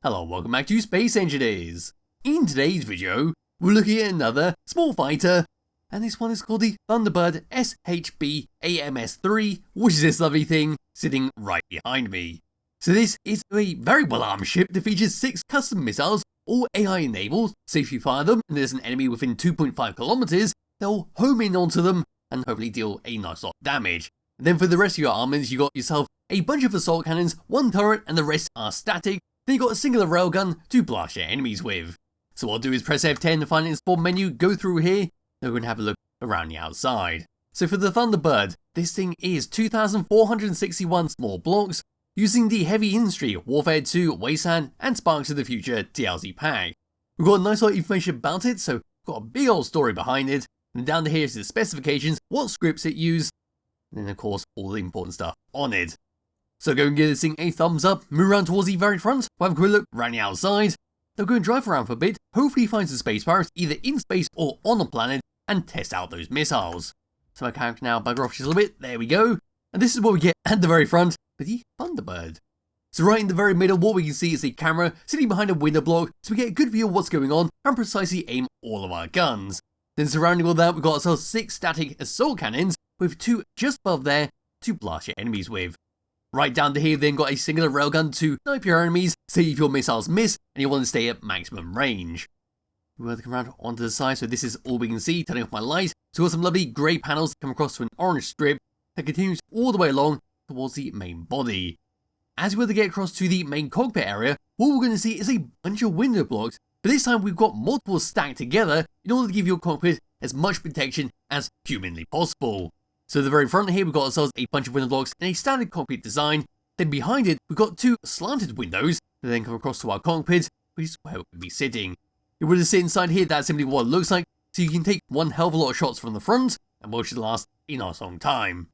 Hello, welcome back to Space Engineers. In today's video, we're looking at another small fighter, and this one is called the Thunderbird SHB-AMS-3, which is this lovely thing sitting right behind me. So this is a very well-armed ship that features 6 custom missiles, all AI enabled, so if you fire them and there's an enemy within 2.5 kilometers, they'll home in onto them and hopefully deal a nice lot of damage. And then for the rest of your armaments, you got yourself a bunch of assault cannons, 1 turret, and the rest are static. Then you got a singular railgun to blast your enemies with. So what I'll do is press F10 to find it in spawn menu, go through here, then we're going to have a look around the outside. So for the Thunderbird, this thing is 2,461 small blocks, using the Heavy Industry, Warfare 2, Wasteland, and Sparks of the Future DLC pack. We've got a nice lot of information about it, so we've got a big old story behind it, and down here is the specifications, what scripts it uses, and then of course all the important stuff on it. So go and give this thing a thumbs up, move around towards the very front, we'll have a quick look around the outside, then go and drive around for a bit, hopefully find some space pirates either in space or on a planet, and test out those missiles. So my character now bugger off just a little bit, there we go, and this is what we get at the very front for the Thunderbird. So right in the very middle, what we can see is a camera sitting behind a window block, so we get a good view of what's going on and precisely aim all of our guns. Then surrounding all that, we've got ourselves 6 static assault cannons, with 2 just above there to blast your enemies with. Right down to here, then got a singular railgun to snipe your enemies, say if your missiles miss and you want to stay at maximum range. We're going to come around onto the side, so this is all we can see, turning off my light. So we've got some lovely grey panels that come across to an orange strip that continues all the way along towards the main body. As we were to get across to the main cockpit area, what we're going to see is a bunch of window blocks, but this time we've got multiple stacked together in order to give your cockpit as much protection as humanly possible. So at the very front here, we've got ourselves a bunch of window blocks in a standard cockpit design. Then behind it, we've got 2 slanted windows that then come across to our cockpit, which is where we're going to be sitting. If you were to sit inside here, that's simply what it looks like, so you can take one hell of a lot of shots from the front, and what should last a nice long time.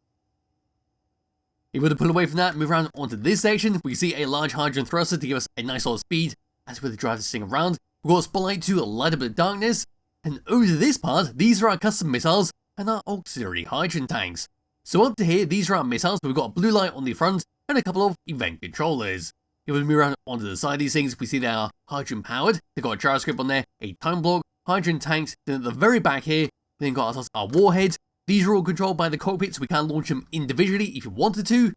If we were to pull away from that and move around onto this section, we can see a large hydrogen thruster to give us a nice lot of speed. As we were to drive this thing around, we've got a spotlight to light up the darkness, and over to this part, these are our custom missiles and our auxiliary hydrogen tanks. So up to here, these are our missiles, but we've got a blue light on the front and a couple of event controllers. If we move around onto the side of these things, we see they are hydrogen powered. They've got a gyroscope on there, a time block, hydrogen tanks, then at the very back here, we've got ourselves our warheads. These are all controlled by the cockpit, so we can launch them individually if you wanted to.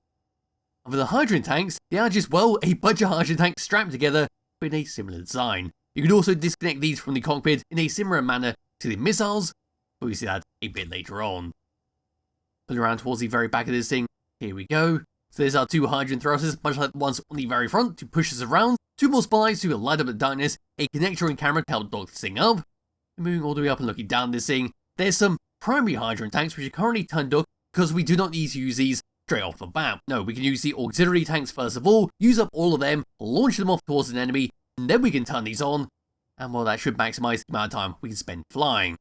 And for the hydrogen tanks, they are just, well, a bunch of hydrogen tanks strapped together in a similar design. You can also disconnect these from the cockpit in a similar manner to the missiles, but we see that a bit later on. Pull around towards the very back of this thing, here we go. So there's our 2 hydrogen thrusters, much like the ones on the very front to push us around, 2 more spotlights to light up the darkness, a connector and camera to help dock this thing up. And moving all the way up and looking down this thing, there's some primary hydrogen tanks which are currently turned up because we do not need to use these straight off the bat. No, we can use the auxiliary tanks first of all, use up all of them, launch them off towards an enemy, and then we can turn these on, and well, that should maximize the amount of time we can spend flying.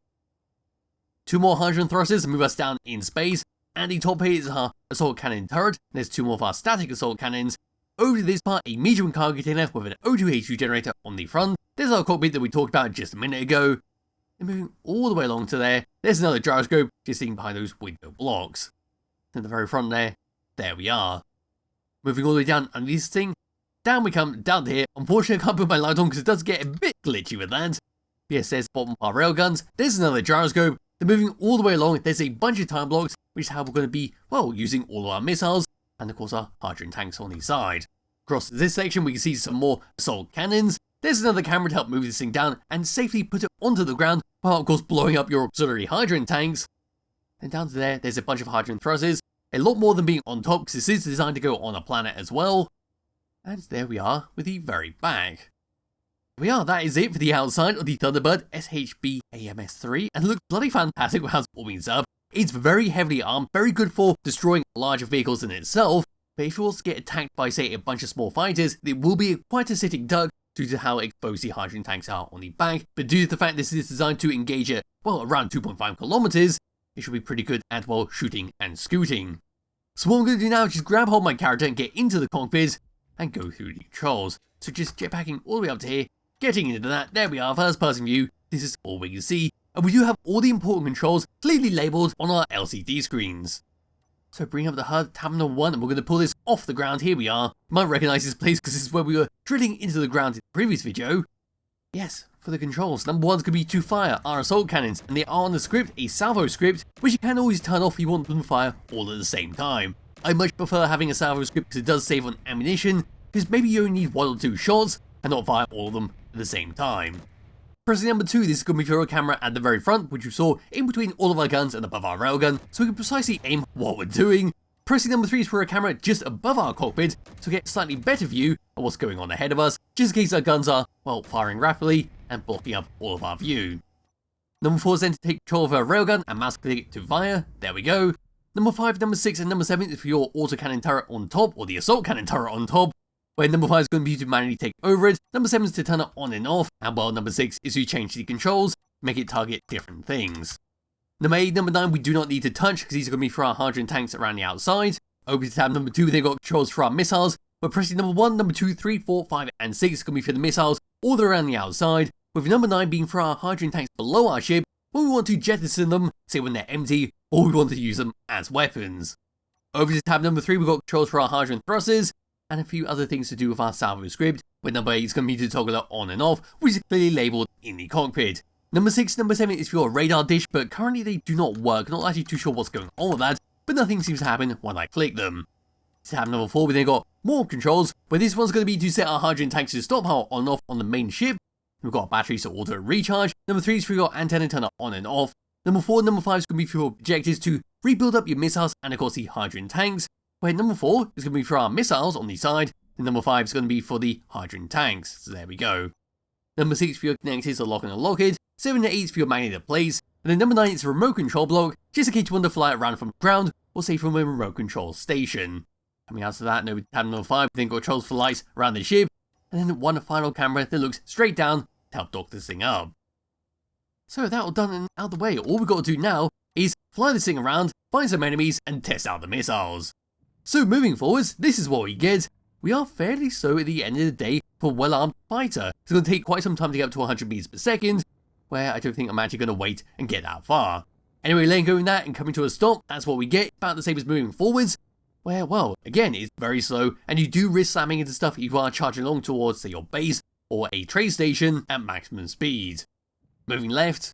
2 more hydrogen thrusters move us down in space, and the top here is our assault cannon turret. There's 2 more of our static assault cannons. Over to this part, a medium cargo container with an O2H2 generator on the front. There's our cockpit that we talked about just a minute ago. And moving all the way along to there's another gyroscope just sitting behind those window blocks. At the very front there we are. Moving all the way down under this thing, down we come, down to here. Unfortunately, I can't put my light on because it does get a bit glitchy with that. Yes, there's bottom of our railguns. There's another gyroscope. Then moving all the way along, there's a bunch of time blocks, which is how we're going to be, well, using all of our missiles, and of course our hydrogen tanks on the side. Across this section, we can see some more assault cannons. There's another camera to help move this thing down and safely put it onto the ground, while of course blowing up your auxiliary hydrogen tanks. And down to there's a bunch of hydrogen thrusters, a lot more than being on top, because this is designed to go on a planet as well. And there we are with the very back. That is it for the outside of the Thunderbird SHB-AMS-3, and it looks bloody fantastic with how it's all being up. It's very heavily armed, very good for destroying larger vehicles in itself, but if it was to get attacked by, say, a bunch of small fighters, it will be quite a sitting duck due to how exposed the hydrogen tanks are on the back, but due to the fact this is designed to engage at, well, around 2.5 kilometers, it should be pretty good at, well, shooting and scooting. So what I'm going to do now is just grab hold of my character and get into the cockpit and go through the controls. So just jetpacking all the way up to here, getting into that, there we are, first person view, this is all we can see, and we do have all the important controls clearly labelled on our LCD screens. So bring up the HUD, tab number 1, and we're going to pull this off the ground. Here we are. You might recognise this place because this is where we were drilling into the ground in the previous video. Yes, for the controls, number 1's going to be to fire our assault cannons, and they are on the script a salvo script, which you can always turn off if you want them to fire all at the same time. I much prefer having a salvo script because it does save on ammunition, because maybe you only need 1 or 2 shots and not fire all of them at the same time. Pressing number 2, this is going to be for a camera at the very front, which you saw in between all of our guns and above our railgun, so we can precisely aim what we're doing. Pressing number 3 is for a camera just above our cockpit, to get a slightly better view of what's going on ahead of us, just in case our guns are, well, firing rapidly and blocking up all of our view. Number 4 is then to take control of our railgun and mouse click it to fire, there we go. Number 5, number 6 and number 7 is for your autocannon turret on top, or the assault cannon turret on top, where number 5 is going to be to manually take over it, number 7 is to turn it on and off, and while number 6 is to change the controls, make it target different things. Number 8, number 9 we do not need to touch because these are going to be for our hydrogen tanks around the outside. Open to tab number 2, they've got controls for our missiles, but pressing number 1, number 2, 3, 4, 5 and 6 is going to be for the missiles all the way around the outside, with number 9 being for our hydrogen tanks below our ship when we want to jettison them, say when they're empty, or we want to use them as weapons. Over to tab number 3, we've got controls for our hydrogen thrusters, and a few other things to do with our salvo script, where number 8 is going to be to toggle it on and off, which is clearly labelled in the cockpit. Number 6, number 7 is for your radar dish, but currently they do not work, not actually too sure what's going on with that, but nothing seems to happen when I click them. Tab number 4, we then got more controls, where this one's going to be to set our hydrogen tanks to stop power on and off on the main ship. We've got batteries to auto recharge. Number 3 is for your antenna turner on and off. Number 4 and number 5 is going to be for your projectors to rebuild up your missiles and of course the hydrogen tanks, where number 4 is going to be for our missiles on the side, and number 5 is going to be for the hydrogen tanks, so there we go. Number 6 for your connectors to lock and unlock it, 7 and 8 is for your magnetic plates, and then number 9 is a remote control block, just in case you want to fly it around from the ground, or say from a remote control station. Coming out of that, no tab number 5, then got controls for lights around the ship, and then one final camera that looks straight down to help dock this thing up. So that all done and out of the way, all we've got to do now is fly this thing around, find some enemies, and test out the missiles. So moving forwards, this is what we get. We are fairly slow at the end of the day for a well-armed fighter. It's going to take quite some time to get up to 100 meters per second, where I don't think I'm actually going to wait and get that far. Anyway, letting go of that and coming to a stop, that's what we get, about the same as moving forwards, where, well, again, it's very slow, and you do risk slamming into stuff if you are charging along towards, say, your base, or a trade station at maximum speed. Moving left,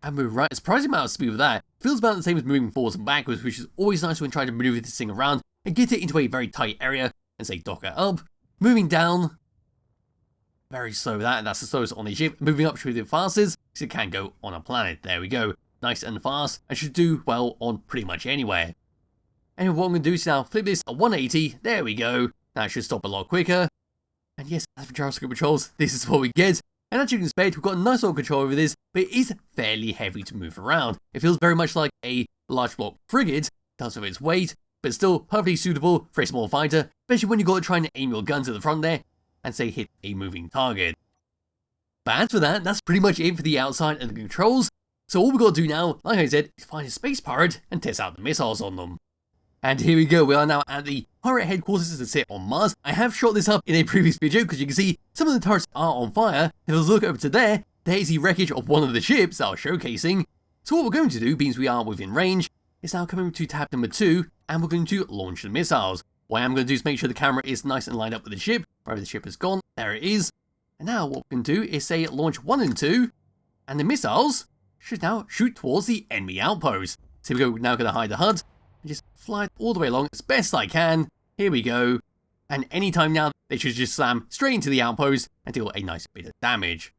and move right. A surprising amount of speed with that. Feels about the same as moving forwards and backwards, which is always nice when trying to maneuver this thing around and get it into a very tight area and say dock it up. Moving down, very slow with that, and that's the slowest on the ship. Moving up should be the fastest, because it can go on a planet. There we go. Nice and fast, and should do well on pretty much anywhere. Anyway, what I'm going to do is now flip this at 180. There we go. That should stop a lot quicker. And yes, as for gyroscope controls, this is what we get. And as you can expect, we've got a nice little control over this, but it is fairly heavy to move around. It feels very much like a large block frigate, does with its weight, but still perfectly suitable for a small fighter, especially when you've got to try and aim your guns at the front there, and say hit a moving target. But as for that, that's pretty much it for the outside and the controls. So all we've got to do now, like I said, is find a space pirate and test out the missiles on them. And here we go, we are now at the pirate headquarters that sit on Mars. I have shot this up in a previous video because you can see some of the turrets are on fire. If I look over to there is the wreckage of one of the ships that I was showcasing. So what we're going to do, means we are within range, is now coming to tab number 2, and we're going to launch the missiles. What I am going to do is make sure the camera is nice and lined up with the ship. Wherever the ship has gone, there it is. And now what we can do is say launch 1 and 2, and the missiles should now shoot towards the enemy outpost. So we're now going to hide the HUD, and just fly it all the way along as best I can. Here we go. And anytime now, they should just slam straight into the outpost and deal a nice bit of damage.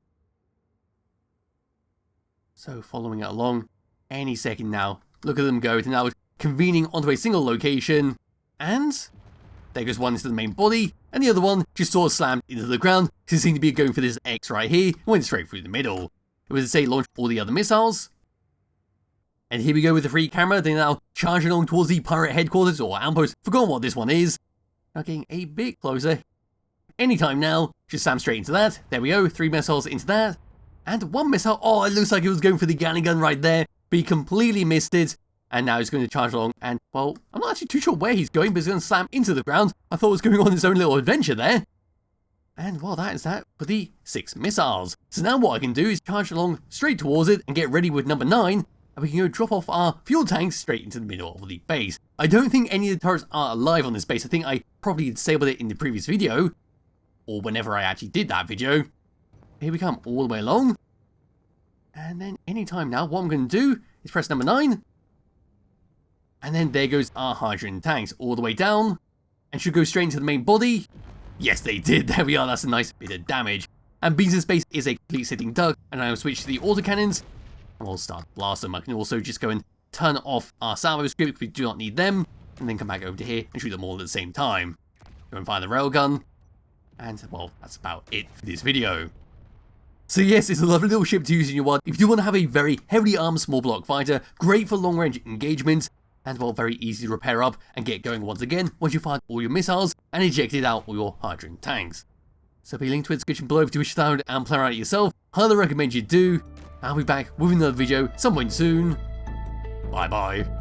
So following it along, any second now, look at them go. They're now convening onto a single location. And there goes one into the main body, and the other one just sort of slammed into the ground because it seemed to be going for this X right here and went straight through the middle. It was to say launch all the other missiles. And here we go with the free camera. They're now charging along towards the pirate headquarters or outpost. Forgotten what this one is. Now getting a bit closer. Anytime now, just slam straight into that. There we go, 3 missiles into that. And 1 missile. Oh, it looks like it was going for the Gatling gun right there, but he completely missed it. And now he's going to charge along. And, well, I'm not actually too sure where he's going, but he's going to slam into the ground. I thought it was going on his own little adventure there. And, well, that is that for the 6 missiles. So now what I can do is charge along straight towards it and get ready with number 9. And we can go drop off our fuel tanks straight into the middle of the base. I don't think any of the turrets are alive on this base. I think I probably disabled it in the previous video. or whenever I actually did that video. Here we come all the way along. And then anytime now, what I'm going to do is press number 9. And then there goes our hydrogen tanks all the way down. And should go straight into the main body. Yes, they did. There we are. That's a nice bit of damage. And Beans in Space is a complete sitting duck. And I'll switch to the autocannons. And we'll start to blast them. I can also just go and turn off our salvo script. We do not need them. And then come back over to here and shoot them all at the same time. Go and fire the railgun. And, well, that's about it for this video. So yes, it's a lovely little ship to use in your world. If you do want to have a very heavily armed small block fighter, great for long range engagement, and well, very easy to repair up and get going once again once you fired all your missiles and ejected out all your hydrogen tanks. So be linked to it in the description below if you wish to download and play around it yourself. Highly recommend you do. I'll be back with another video some point soon. Bye bye.